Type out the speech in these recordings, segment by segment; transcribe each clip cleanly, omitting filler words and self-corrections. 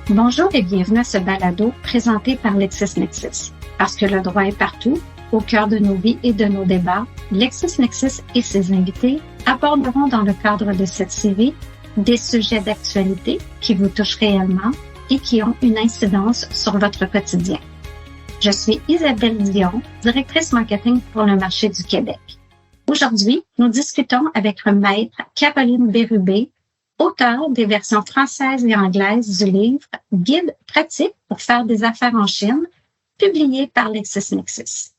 Bonjour et bienvenue à ce balado présenté par LexisNexis. Parce que le droit est partout, au cœur de nos vies et de nos débats, LexisNexis et ses invités aborderont dans le cadre de cette série des sujets d'actualité qui vous touchent réellement et qui ont une incidence sur votre quotidien. Je suis Isabelle Dion, directrice marketing pour le marché du Québec. Aujourd'hui, nous discutons avec le maître Caroline Bérubé, auteur des versions françaises et anglaises du livre Guide pratique pour faire des affaires en Chine, publié par LexisNexis.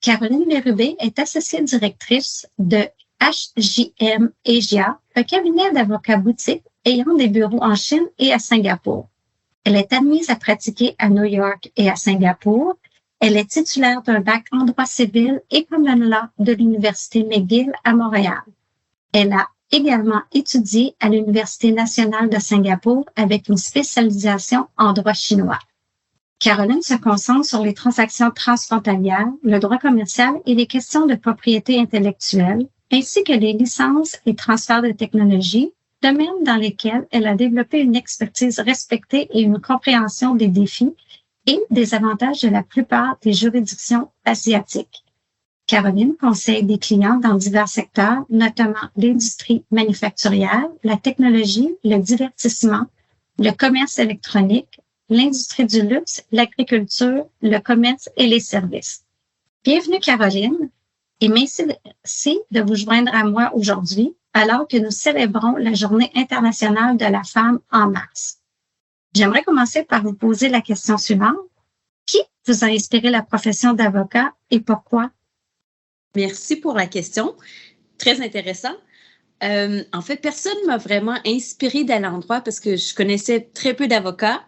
Caroline Bérubé est associée directrice de HJM Asia, un cabinet d'avocats boutique ayant des bureaux en Chine et à Singapour. Elle est admise à pratiquer à New York et à Singapour. Elle est titulaire d'un bac en droit civil et common law de l'Université McGill à Montréal. Elle a également étudié à l'Université nationale de Singapour avec une spécialisation en droit chinois. Caroline se concentre sur les transactions transfrontalières, le droit commercial et les questions de propriété intellectuelle, ainsi que les licences et transferts de technologie, domaines dans lesquels elle a développé une expertise respectée et une compréhension des défis et des avantages de la plupart des juridictions asiatiques. Caroline conseille des clients dans divers secteurs, notamment l'industrie manufacturière, la technologie, le divertissement, le commerce électronique, l'industrie du luxe, l'agriculture, le commerce et les services. Bienvenue Caroline et merci de vous joindre à moi aujourd'hui alors que nous célébrons la Journée internationale de la femme en mars. J'aimerais commencer par vous poser la question suivante. Qui vous a inspiré la profession d'avocat et pourquoi? Merci pour la question. Très intéressant. En fait, personne ne m'a vraiment inspirée d'aller en droit parce que je connaissais très peu d'avocats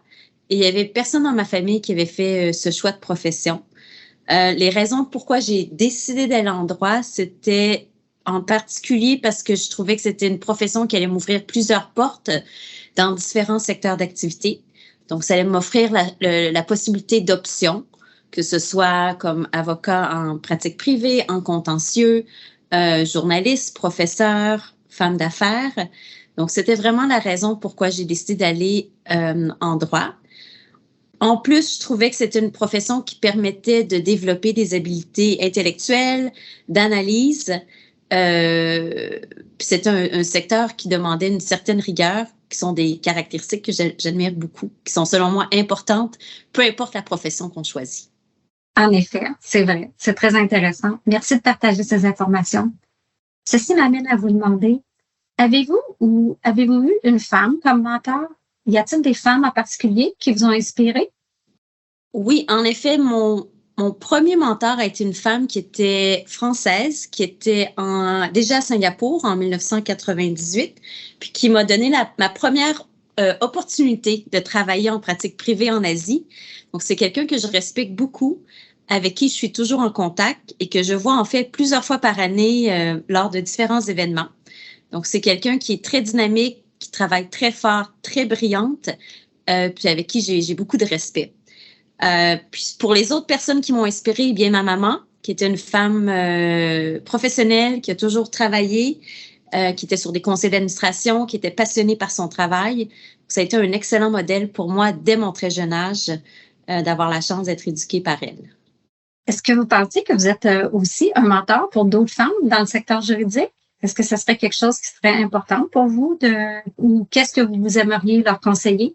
et il n'y avait personne dans ma famille qui avait fait ce choix de profession. Les raisons pourquoi j'ai décidé d'aller en droit, c'était en particulier parce que je trouvais que c'était une profession qui allait m'ouvrir plusieurs portes dans différents secteurs d'activité. Donc, ça allait m'offrir la possibilité d'options, que ce soit comme avocat en pratique privée, en contentieux, journaliste, professeur, femme d'affaires. Donc, c'était vraiment la raison pourquoi j'ai décidé d'aller en droit. En plus, je trouvais que c'était une profession qui permettait de développer des habiletés intellectuelles, d'analyse. C'est un secteur qui demandait une certaine rigueur, qui sont des caractéristiques que j'admire beaucoup, qui sont selon moi importantes, peu importe la profession qu'on choisit. En effet, c'est vrai, c'est très intéressant. Merci de partager ces informations. Ceci m'amène à vous demander, avez-vous eu une femme comme mentor? Y a-t-il des femmes en particulier qui vous ont inspiré? Oui, en effet, mon premier mentor a été une femme qui était française, qui était déjà à Singapour en 1998, puis qui m'a donné ma première opportunité de travailler en pratique privée en Asie. Donc, c'est quelqu'un que je respecte beaucoup, avec qui je suis toujours en contact et que je vois en fait plusieurs fois par année lors de différents événements. Donc, c'est quelqu'un qui est très dynamique, qui travaille très fort, très brillante, puis avec qui j'ai beaucoup de respect. Puis pour les autres personnes qui m'ont inspirée, eh bien ma maman, qui était une femme professionnelle, qui a toujours travaillé, qui était sur des conseils d'administration, qui était passionnée par son travail. Ça a été un excellent modèle pour moi dès mon très jeune âge d'avoir la chance d'être éduquée par elle. Est-ce que vous pensez que vous êtes aussi un mentor pour d'autres femmes dans le secteur juridique? Est-ce que ce serait quelque chose qui serait important pour vous ou qu'est-ce que vous aimeriez leur conseiller?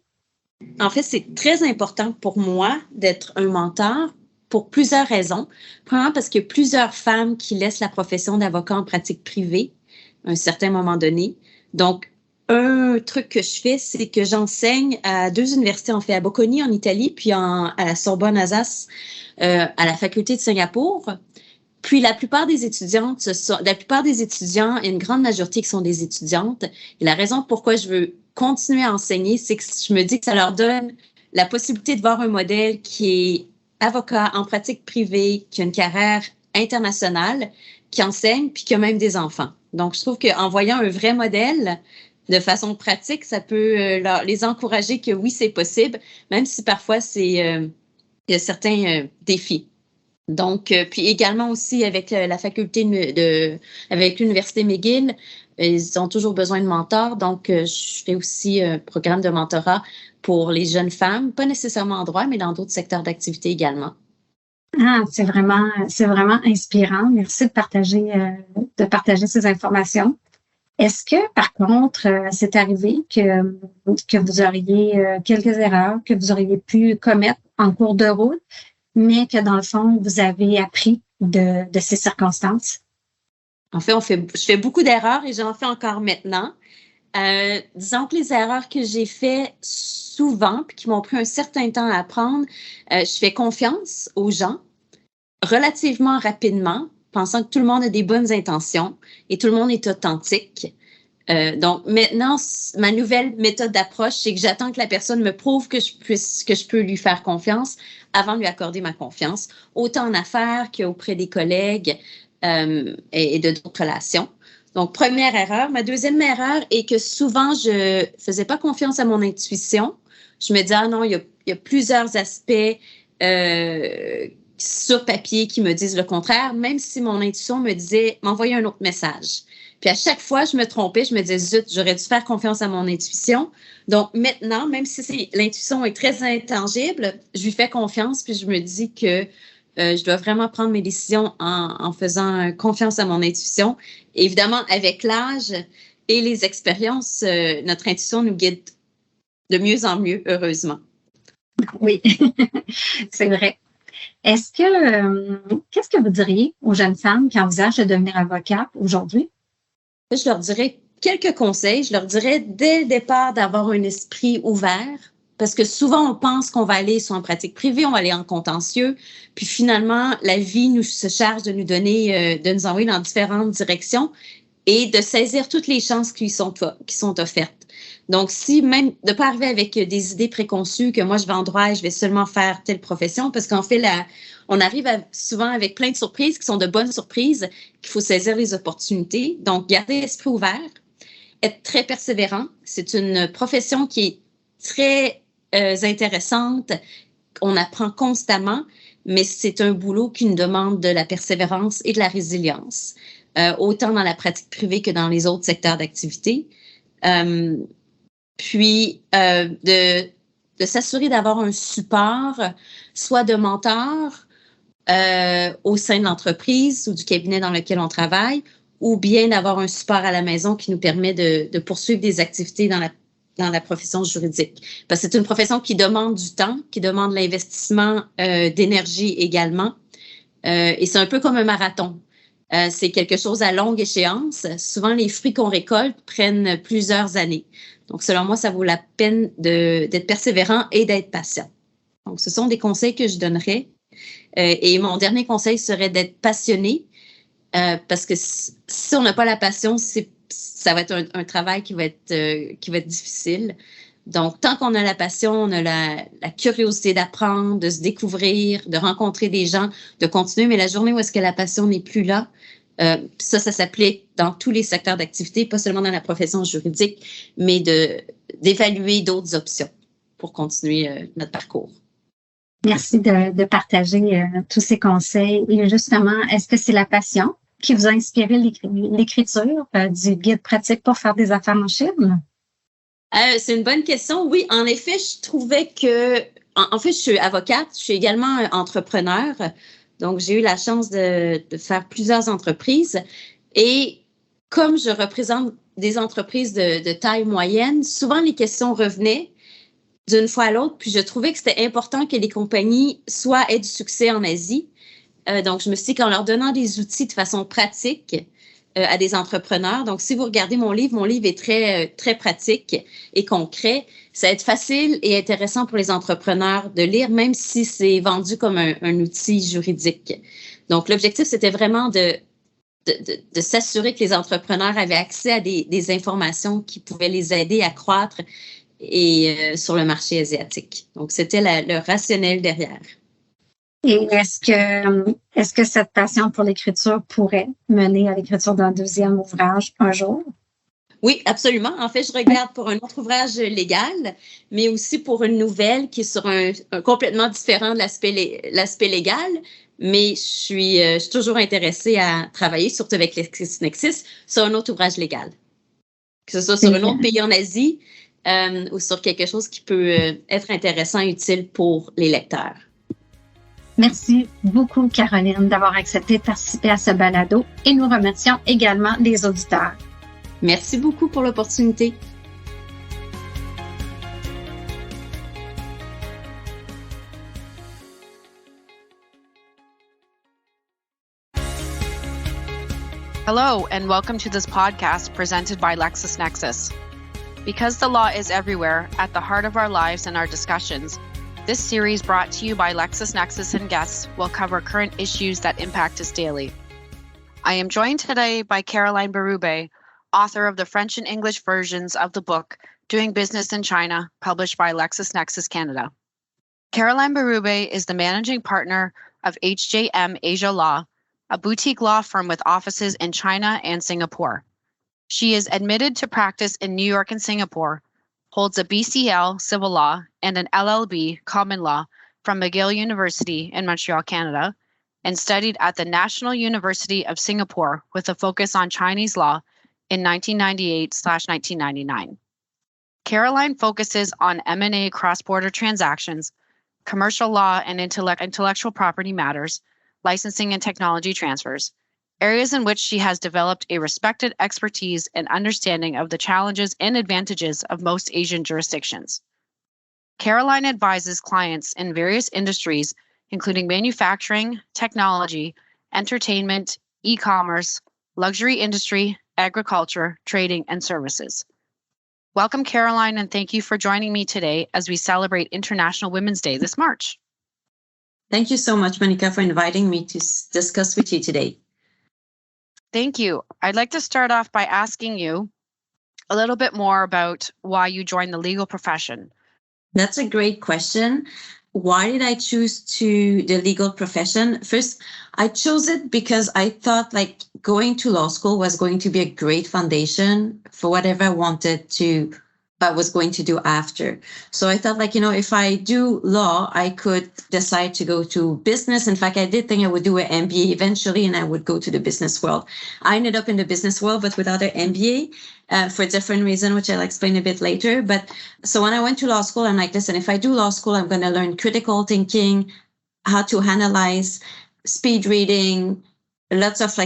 En fait, c'est très important pour moi d'être un mentor pour plusieurs raisons. Premièrement, parce qu'il y a plusieurs femmes qui laissent la profession d'avocat en pratique privée à un certain moment donné. Donc, un truc que je fais, c'est que j'enseigne à 2 universités, en fait, à Bocconi en Italie, puis à la Sorbonne Alsace, à la faculté de Singapour. Puis la plupart des étudiants, une grande majorité qui sont des étudiantes. Et la raison pourquoi je veux continuer à enseigner, c'est que je me dis que ça leur donne la possibilité de voir un modèle qui est avocat en pratique privée, qui a une carrière internationale, qui enseigne, puis qui a même des enfants. Donc, je trouve qu'en voyant un vrai modèle de façon pratique, ça peut les encourager que oui, c'est possible, même si parfois il y a certains défis. Donc, puis également aussi avec la faculté avec l'Université McGill, Ils ont toujours besoin de mentors. Donc, je fais aussi un programme de mentorat pour les jeunes femmes, pas nécessairement en droit, mais dans d'autres secteurs d'activité également. Ah, c'est vraiment inspirant. Merci de partager ces informations. Est-ce que, par contre, c'est arrivé que vous auriez quelques erreurs que vous auriez pu commettre en cours de route, mais que dans le fond, vous avez appris de ces circonstances? En fait, je fais beaucoup d'erreurs et j'en fais encore maintenant. Disons que les erreurs que j'ai faites souvent, puis qui m'ont pris un certain temps à apprendre, je fais confiance aux gens relativement rapidement, pensant que tout le monde a des bonnes intentions et tout le monde est authentique. Donc maintenant, ma nouvelle méthode d'approche, c'est que j'attends que la personne me prouve que je peux lui faire confiance avant de lui accorder ma confiance, autant en affaires qu'auprès des collègues et de d'autres relations. Donc, première erreur. Ma deuxième erreur est que souvent, je faisais pas confiance à mon intuition. Je me disais, ah non, il y a plusieurs aspects sur papier qui me disent le contraire, même si mon intuition me disait, m'envoyer un autre message. Puis à chaque fois, je me trompais, je me disais, zut, j'aurais dû faire confiance à mon intuition. Donc maintenant, même si l'intuition est très intangible, je lui fais confiance, puis je me dis que je dois vraiment prendre mes décisions en faisant confiance à mon intuition. Et évidemment, avec l'âge et les expériences, notre intuition nous guide de mieux en mieux, heureusement. Oui, c'est vrai. Qu'est-ce que vous diriez aux jeunes femmes qui envisagent de devenir avocate aujourd'hui? Je leur dirais quelques conseils. Je leur dirais dès le départ d'avoir un esprit ouvert, parce que souvent on pense qu'on va aller soit en pratique privée, on va aller en contentieux, puis finalement la vie se charge de nous envoyer dans différentes directions et de saisir toutes les chances qui sont offertes. Donc, si même de ne pas arriver avec des idées préconçues que moi, je vais en droit et je vais seulement faire telle profession, parce qu'en fait, on arrive souvent avec plein de surprises qui sont de bonnes surprises, qu'il faut saisir les opportunités. Donc, garder l'esprit ouvert, être très persévérant. C'est une profession qui est très intéressante. On apprend constamment, mais c'est un boulot qui nous demande de la persévérance et de la résilience, autant dans la pratique privée que dans les autres secteurs d'activité. Puis, de s'assurer d'avoir un support, soit de mentor au sein de l'entreprise ou du cabinet dans lequel on travaille, ou bien d'avoir un support à la maison qui nous permet de poursuivre des activités dans la profession juridique. Parce que c'est une profession qui demande du temps, qui demande l'investissement d'énergie également. Et c'est un peu comme un marathon. C'est quelque chose à longue échéance. Souvent, les fruits qu'on récolte prennent plusieurs années. Donc, selon moi, ça vaut la peine d'être persévérant et d'être patient. Donc, ce sont des conseils que je donnerais. Et mon dernier conseil serait d'être passionné, parce que si on n'a pas la passion, ça va être un travail qui va être difficile. Donc, tant qu'on a la passion, on a la curiosité d'apprendre, de se découvrir, de rencontrer des gens, de continuer. Mais la journée où est-ce que la passion n'est plus là, ça s'applique dans tous les secteurs d'activité, pas seulement dans la profession juridique, mais d'évaluer d'autres options pour continuer notre parcours. Merci de partager tous ces conseils. Et justement, est-ce que c'est la passion qui vous a inspiré l'écriture du guide pratique pour faire des affaires en Chine? C'est une bonne question. Oui, en effet, je trouvais que... En fait, je suis avocate, je suis également entrepreneur. Donc, j'ai eu la chance de faire plusieurs entreprises. Et comme je représente des entreprises de taille moyenne, souvent les questions revenaient d'une fois à l'autre. Puis, je trouvais que c'était important que les compagnies aient du succès en Asie. Donc, je me suis dit qu'en leur donnant des outils de façon pratique à des entrepreneurs. Donc, si vous regardez mon livre est très, très pratique et concret. Ça va être facile et intéressant pour les entrepreneurs de lire, même si c'est vendu comme un outil juridique. Donc, l'objectif, c'était vraiment de s'assurer que les entrepreneurs avaient accès à des informations qui pouvaient les aider à croître sur le marché asiatique. Donc, c'était le rationnel derrière. Et est-ce que cette passion pour l'écriture pourrait mener à l'écriture d'un deuxième ouvrage un jour? Oui, absolument. En fait, je regarde pour un autre ouvrage légal, mais aussi pour une nouvelle qui est sur un complètement différent de l'aspect légal. Mais je suis toujours intéressée à travailler, surtout avec LexisNexis, sur un autre ouvrage légal. Que ce soit sur un autre pays en Asie ou sur quelque chose qui peut être intéressant et utile pour les lecteurs. Merci beaucoup, Caroline, d'avoir accepté de participer à ce balado et nous remercions également les auditeurs. Merci beaucoup pour l'opportunité. Hello, and welcome to this podcast presented by LexisNexis. Because the law is everywhere, at the heart of our lives and our discussions, this series brought to you by LexisNexis and guests will cover current issues that impact us daily. I am joined today by Caroline Bérubé, author of the French and English versions of the book Doing Business in China, published by LexisNexis Canada. Caroline Bérubé is the managing partner of HJM Asia Law, a boutique law firm with offices in China and Singapore. She is admitted to practice in New York and Singapore, holds a BCL civil law and an LLB common law from McGill University in Montreal, Canada, and studied at the National University of Singapore with a focus on Chinese law in 1998/1999. Caroline focuses on M&A cross-border transactions, commercial law and intellectual property matters, licensing and technology transfers, areas in which she has developed a respected expertise and understanding of the challenges and advantages of most Asian jurisdictions. Caroline advises clients in various industries, including manufacturing, technology, entertainment, e-commerce, luxury industry, agriculture, trading, and services. Welcome, Caroline, and thank you for joining me today as we celebrate International Women's Day this March. Thank you so much, Monica, for inviting me to discuss with you today. Thank you. I'd like to start off by asking you a little bit more about why you joined the legal profession. That's a great question. Why did I choose the legal profession? First, I chose it because I thought going to law school was going to be a great foundation for whatever I was going to do after. So I thought if I do law, I could decide to go to business. In fact, I did think I would do an MBA eventually and I would go to the business world. I ended up in the business world, but without an MBA for a different reason, which I'll explain a bit later. But so when I went to law school, I'm like, listen, if I do law school, I'm going to learn critical thinking, how to analyze, speed reading, lots of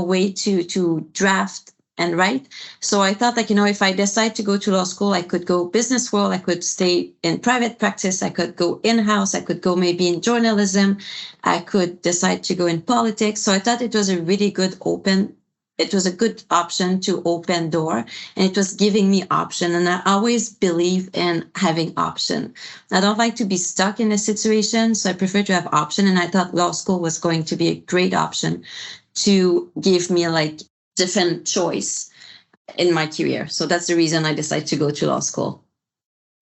way to draft and write. So I thought if I decide to go to law school, I could go business world, I could stay in private practice, I could go in-house, I could go maybe in journalism, I could decide to go in politics. So I thought it was a good option to open door, and it was giving me option. And I always believe in having option. I don't like to be stuck in a situation, so I prefer to have option. And I thought law school was going to be a great option to give me different choice in my career. So that's the reason I decided to go to law school.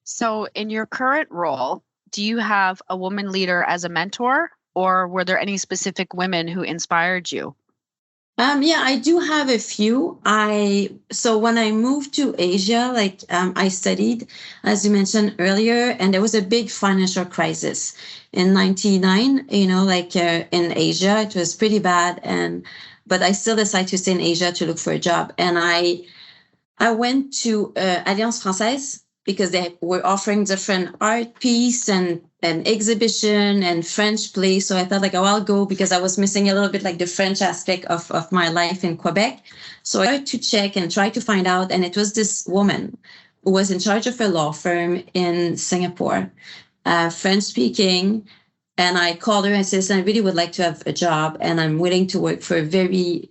So in your current role, do you have a woman leader as a mentor, or were there any specific women who inspired you? Yeah, I do have a few. So when I moved to Asia, I studied, as you mentioned earlier, and there was a big financial crisis in 1999, in Asia, it was pretty bad. But I still decided to stay in Asia to look for a job. And I went to Alliance Française because they were offering different art piece and exhibition and French play. So I thought I'll go because I was missing a little bit the French aspect of my life in Quebec. So I tried to check and try to find out. And it was this woman who was in charge of a law firm in Singapore, French speaking. And I called her and said, I really would like to have a job and I'm willing to work for a very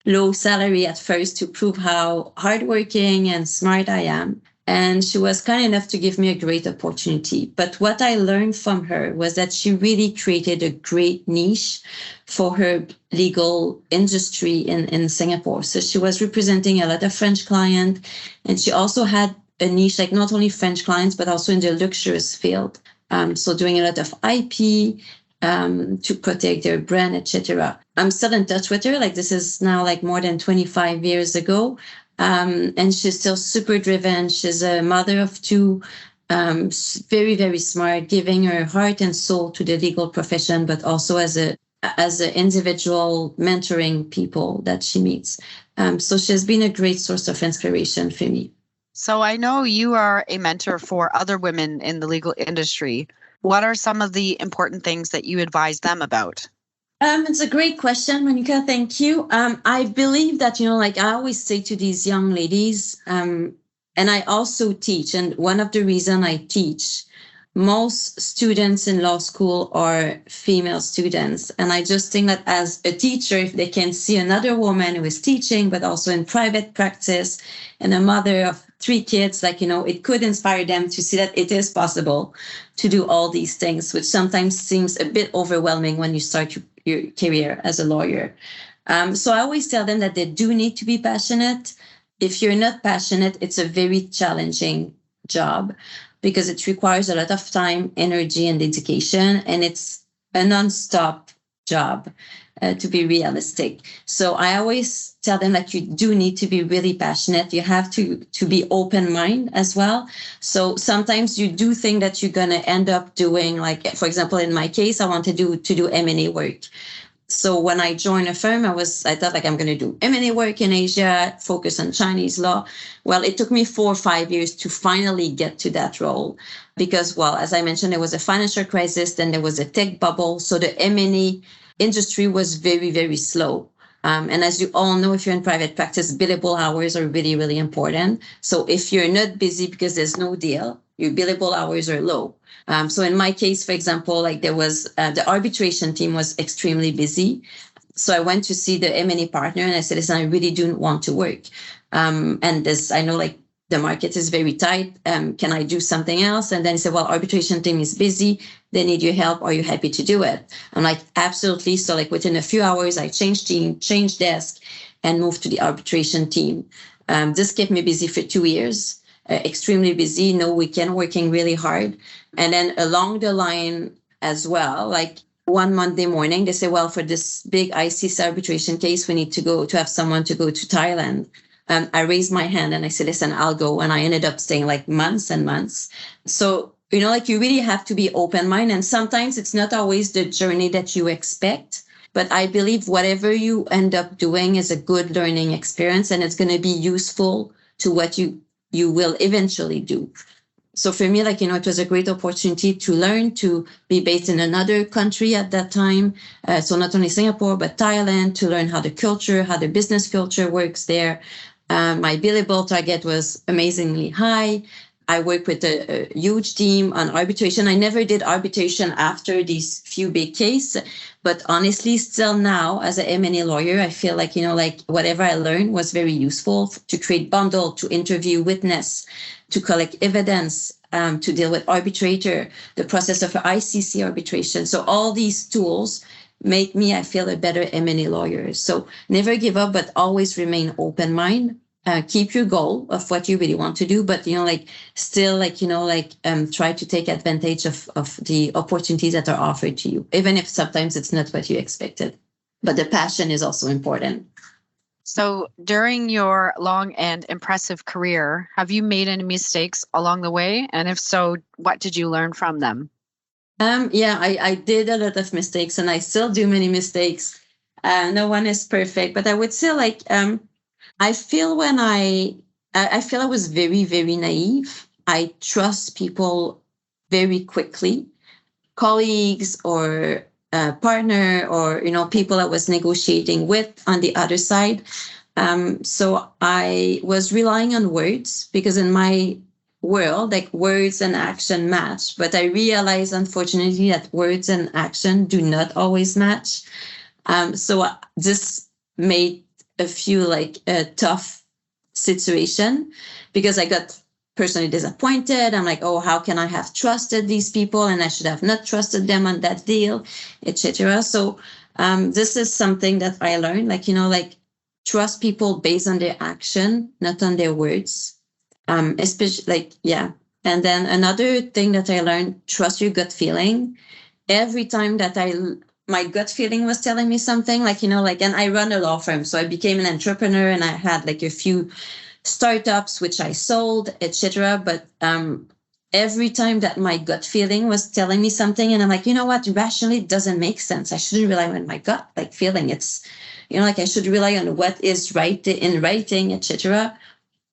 low salary at first to prove how hardworking and smart I am. And she was kind enough to give me a great opportunity. But what I learned from her was that she really created a great niche for her legal industry in Singapore. So she was representing a lot of French clients, and she also had a niche, like not only French clients, but also in the luxurious field. So doing a lot of IP to protect their brand, etc. I'm still in touch with her. Like this is now like more than 25 years ago. And she's still super driven. She's a mother of two, very, very smart, giving her heart and soul to the legal profession, but also as an individual mentoring people that she meets. So she's been a great source of inspiration for me. So I know you are a mentor for other women in the legal industry. What are some of the important things that you advise them about? It's a great question, Monica. Thank you. I believe that, I always say to these young ladies, and I also teach, and one of the reasons I teach, most students in law school are female students. And I just think that as a teacher, if they can see another woman who is teaching, but also in private practice, and a mother of 3 kids, it could inspire them to see that it is possible to do all these things, which sometimes seems a bit overwhelming when you start your career as a lawyer. So I always tell them that they do need to be passionate. If you're not passionate, it's a very challenging job because it requires a lot of time, energy, and dedication, and it's a non-stop job, to be realistic. So I always tell them that you do need to be really passionate. You have to be open-minded as well. So sometimes you do think that you're going to end up doing, for example, in my case, I wanted to do M&A work. So when I joined a firm, I thought I'm going to do M&A work in Asia, focus on Chinese law. Well, it took me 4 or 5 years to finally get to that role because, as I mentioned, there was a financial crisis, then there was a tech bubble. So the M&A industry was very, very slow. And as you all know, if you're in private practice, billable hours are really, really important. So if you're not busy because there's no deal, your billable hours are low. So in my case, for example, there was the arbitration team was extremely busy. So I went to see the M&A partner and I said, listen, I really do want to work. And this, I know the market is very tight. Can I do something else? And then he said, arbitration team is busy. They need your help. Are you happy to do it? I'm like, absolutely. So within a few hours, I changed team, changed desk and moved to the arbitration team. This kept me busy for 2 years. Extremely busy, no weekend, working really hard. And then along the line as well, one Monday morning, they say, for this big ICC arbitration case, we need to have someone to go to Thailand. I raised my hand and I said, listen, I'll go. And I ended up staying months and months. So, you really have to be open-minded. And sometimes it's not always the journey that you expect. But I believe whatever you end up doing is a good learning experience and it's going to be useful to what you will eventually do. So for me, it was a great opportunity to learn, to be based in another country at that time. So not only Singapore, but Thailand, to learn how the business culture works there. My billable target was amazingly high. I worked with a huge team on arbitration. I never did arbitration after these few big cases, but honestly, still now as an M&A lawyer, I feel whatever I learned was very useful to create bundle, to interview witness, to collect evidence, to deal with arbitrator, the process of ICC arbitration. So all these tools make me, I feel, a better M&A lawyer. So never give up, but always remain open-minded. Keep your goal of what you really want to do, but try to take advantage of the opportunities that are offered to you, even if sometimes it's not what you expected. But the passion is also important. So during your long and impressive career, have you made any mistakes along the way? And if so, what did you learn from them? I did a lot of mistakes and I still do many mistakes. No one is perfect, but I would say I feel I was very, very naive. I trust people very quickly, colleagues or partner or, people I was negotiating with on the other side. So I was relying on words because in my world, words and action match. But I realized, unfortunately, that words and action do not always match. So this made a few a tough situation because I got personally disappointed. I'm how can I have trusted these people and I should have not trusted them on that deal, etc. So this is something that I learned, trust people based on their action, not on their words. Especially And then another thing that I learned, trust your gut feeling. Every time that my gut feeling was telling me something, and I run a law firm. So I became an entrepreneur and I had a few startups, which I sold, etc. But every time that my gut feeling was telling me something, and I'm like, you know what, rationally, it doesn't make sense. I shouldn't rely on my gut feeling. It's, I should rely on what is right in writing, etc.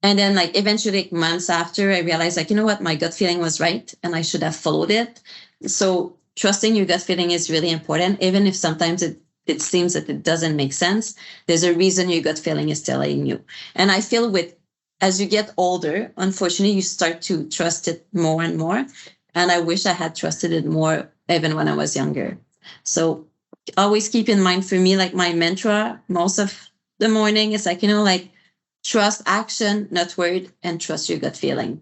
And then eventually months after, I realized you know what, my gut feeling was right and I should have followed it. So trusting your gut feeling is really important, even if sometimes it seems that it doesn't make sense. There's a reason your gut feeling is telling you. And I feel as you get older, unfortunately, you start to trust it more and more. And I wish I had trusted it more even when I was younger. So always keep in mind, for me, my mantra most of the morning is trust action, not word, and trust your gut feeling.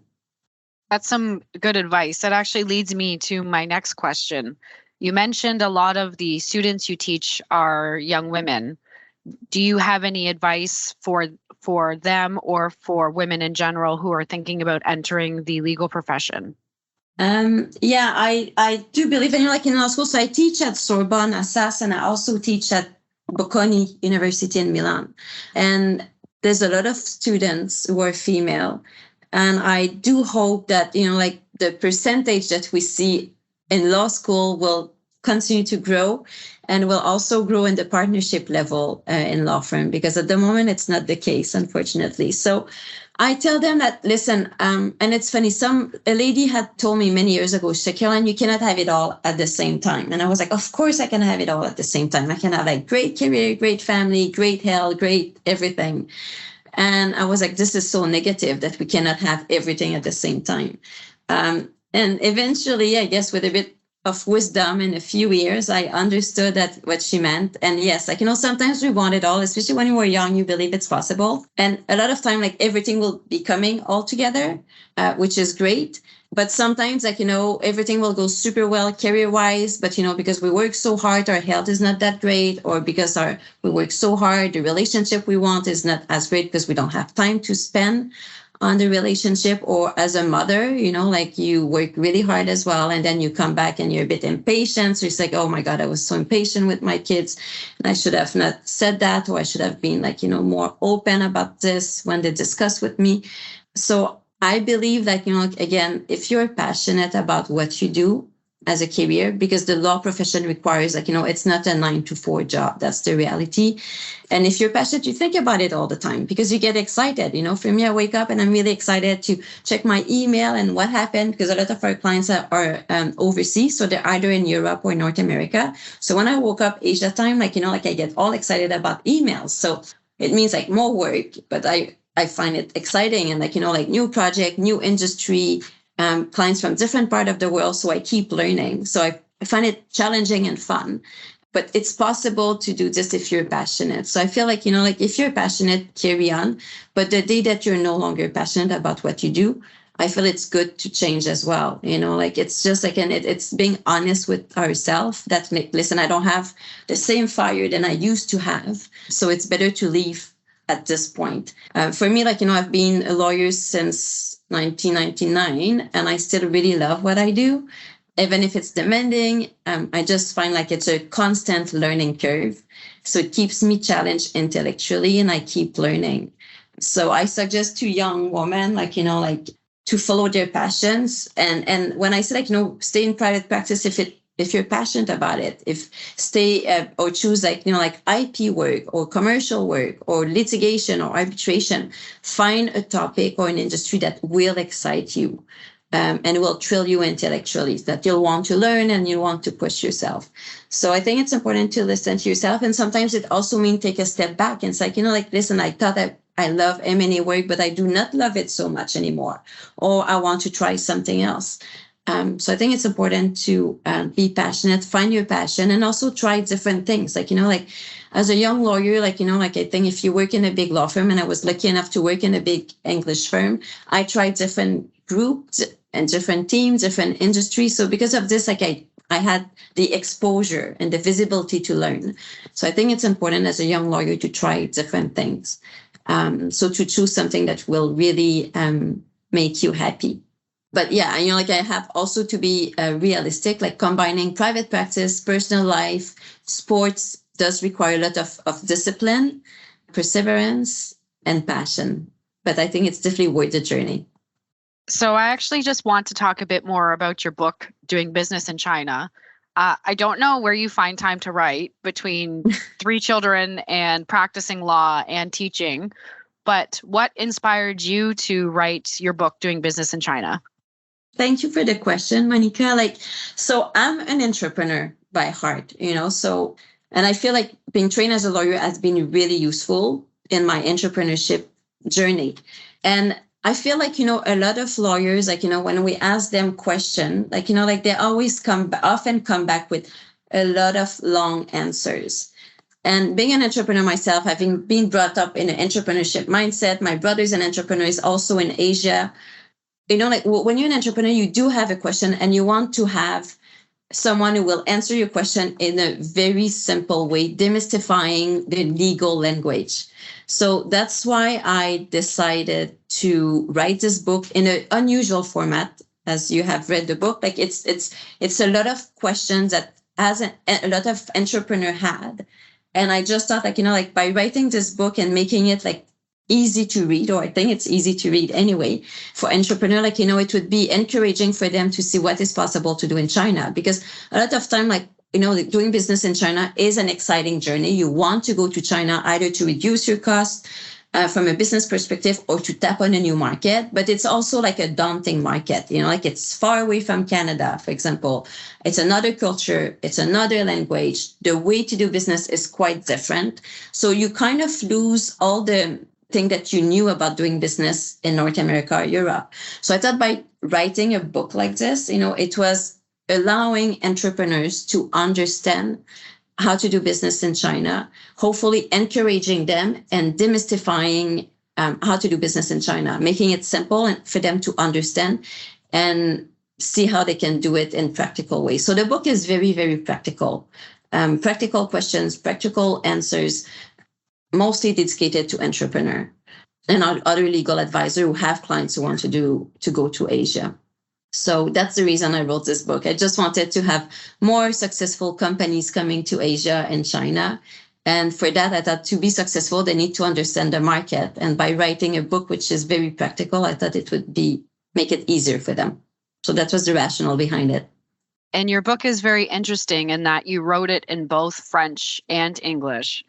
That's some good advice. That actually leads me to my next question. You mentioned a lot of the students you teach are young women. Do you have any advice for them or for women in general who are thinking about entering the legal profession? Yeah, I do believe in in law school. So I teach at Sorbonne, Assas, and I also teach at Bocconi University in Milan. And there's a lot of students who are female. And I do hope that, the percentage that we see in law school will continue to grow and will also grow in the partnership level in law firm, because at the moment it's not the case, unfortunately. So I tell them that, listen, and it's funny, a lady had told me many years ago, she said, Caroline, you cannot have it all at the same time. And I was like, of course I can have it all at the same time. I can have great career, great family, great health, great everything. And I was like, this is so negative that we cannot have everything at the same time. And eventually, I guess with a bit of wisdom in a few years, I understood that what she meant. And yes, sometimes we want it all, especially when you were young, you believe it's possible. And a lot of time, everything will be coming all together, which is great. But sometimes, everything will go super well career-wise, but, because we work so hard, our health is not that great, or because we work so hard, the relationship we want is not as great because we don't have time to spend on the relationship. Or as a mother, you work really hard as well, and then you come back and you're a bit impatient. So it's oh my God, I was so impatient with my kids, and I should have not said that, or I should have been more open about this when they discuss with me. So I believe that, again, if you're passionate about what you do as a career, because the law profession requires, it's not a 9-to-4 job. That's the reality. And if you're passionate, you think about it all the time because you get excited. For me, I wake up and I'm really excited to check my email and what happened, because a lot of our clients are overseas. So they're either in Europe or North America. So when I woke up Asia time, I get all excited about emails. So it means more work, but I find it exciting, and new project, new industry, clients from different part of the world. So I keep learning. So I find it challenging and fun, but it's possible to do this if you're passionate. So I feel if you're passionate, carry on. But the day that you're no longer passionate about what you do, I feel it's good to change as well. It's just it's being honest with ourselves that listen, I don't have the same fire than I used to have. So it's better to leave at this point. For me, I've been a lawyer since 1999, and I still really love what I do, even if it's demanding. I just find it's a constant learning curve. So it keeps me challenged intellectually, and I keep learning. So I suggest to young women, to follow their passions. And when I say, stay in private practice, if you're passionate about it, or choose IP work or commercial work or litigation or arbitration, find a topic or an industry that will excite you and will thrill you intellectually, that you'll want to learn and you want to push yourself. So I think it's important to listen to yourself. And sometimes it also means take a step back and say, listen, I thought I love M&A work, but I do not love it so much anymore. Or I want to try something else. So I think it's important to be passionate, find your passion, and also try different things. As a young lawyer, I think if you work in a big law firm, and I was lucky enough to work in a big English firm, I tried different groups and different teams, different industries. So because of this, I had the exposure and the visibility to learn. So I think it's important as a young lawyer to try different things. So to choose something that will really make you happy. But yeah, I have also to be realistic, combining private practice, personal life, sports does require a lot of discipline, perseverance, and passion. but I think it's definitely worth the journey. So I actually just want to talk a bit more about your book, Doing Business in China. I don't know where you find time to write between 3 children and practicing law and teaching, but what inspired you to write your book, Doing Business in China? Thank you for the question, Monica. So I'm an entrepreneur by heart, and I feel like being trained as a lawyer has been really useful in my entrepreneurship journey. And I feel like, a lot of lawyers, when we ask them questions, they always often come back with a lot of long answers. And being an entrepreneur myself, having been brought up in an entrepreneurship mindset, my brother's an entrepreneur, is also in Asia. When you're an entrepreneur, you do have a question and you want to have someone who will answer your question in a very simple way, demystifying the legal language. So that's why I decided to write this book in an unusual format, as you have read the book. It's a lot of questions that a lot of entrepreneur had. And I just thought by writing this book and making it easy to read, or I think it's easy to read anyway, for entrepreneur, it would be encouraging for them to see what is possible to do in China. Because a lot of time, doing business in China is an exciting journey. You want to go to China either to reduce your costs from a business perspective or to tap on a new market. But it's also a daunting market, it's far away from Canada, for example. It's another culture. It's another language. The way to do business is quite different. So you kind of lose all the thing that you knew about doing business in North America or Europe. So I thought by writing a book like this, it was allowing entrepreneurs to understand how to do business in China, hopefully encouraging them and demystifying how to do business in China, making it simple and for them to understand and see how they can do it in practical ways. So the book is very, very practical. Practical questions, practical answers, mostly dedicated to entrepreneur and other legal advisor who have clients who want to go to Asia. So that's the reason I wrote this book. I just wanted to have more successful companies coming to Asia and China. And for that, I thought to be successful, they need to understand the market. And by writing a book, which is very practical, I thought it would make it easier for them. So that was the rationale behind it. And your book is very interesting in that you wrote it in both French and English.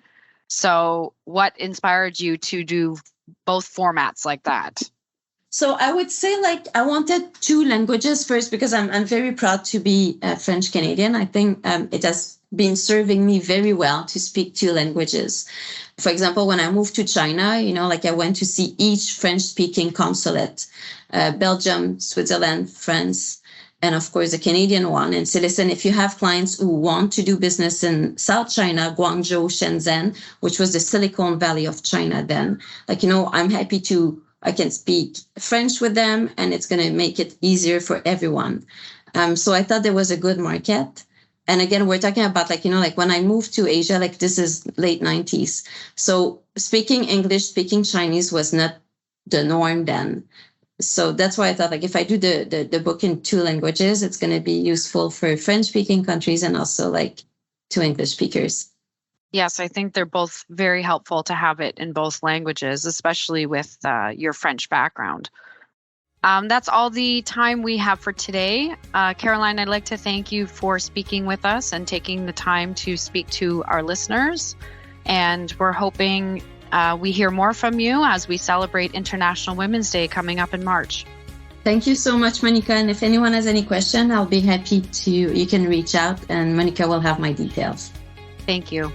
So what inspired you to do both formats like that? So I would say I wanted 2 languages first because I'm very proud to be French Canadian. I think it has been serving me very well to speak 2 languages. For example, when I moved to China, I went to see each French-speaking consulate, Belgium, Switzerland, France, and of course the Canadian one, and say, listen, if you have clients who want to do business in South China, Guangzhou, Shenzhen, which was the Silicon Valley of China then, I'm happy I can speak French with them and it's going to make it easier for everyone. So I thought there was a good market. And again, we're talking about when I moved to Asia, this is late 90s. So speaking English, speaking Chinese was not the norm then. So that's why I thought if I do the book in 2 languages, it's going to be useful for French-speaking countries and also to English speakers. Yes, I think they're both very helpful to have it in both languages, especially with your French background. That's all the time we have for today. Caroline, I'd like to thank you for speaking with us and taking the time to speak to our listeners. And we're hoping we hear more from you as we celebrate International Women's Day coming up in March. Thank you so much, Monica. And if anyone has any question, I'll be happy you can reach out and Monica will have my details. Thank you.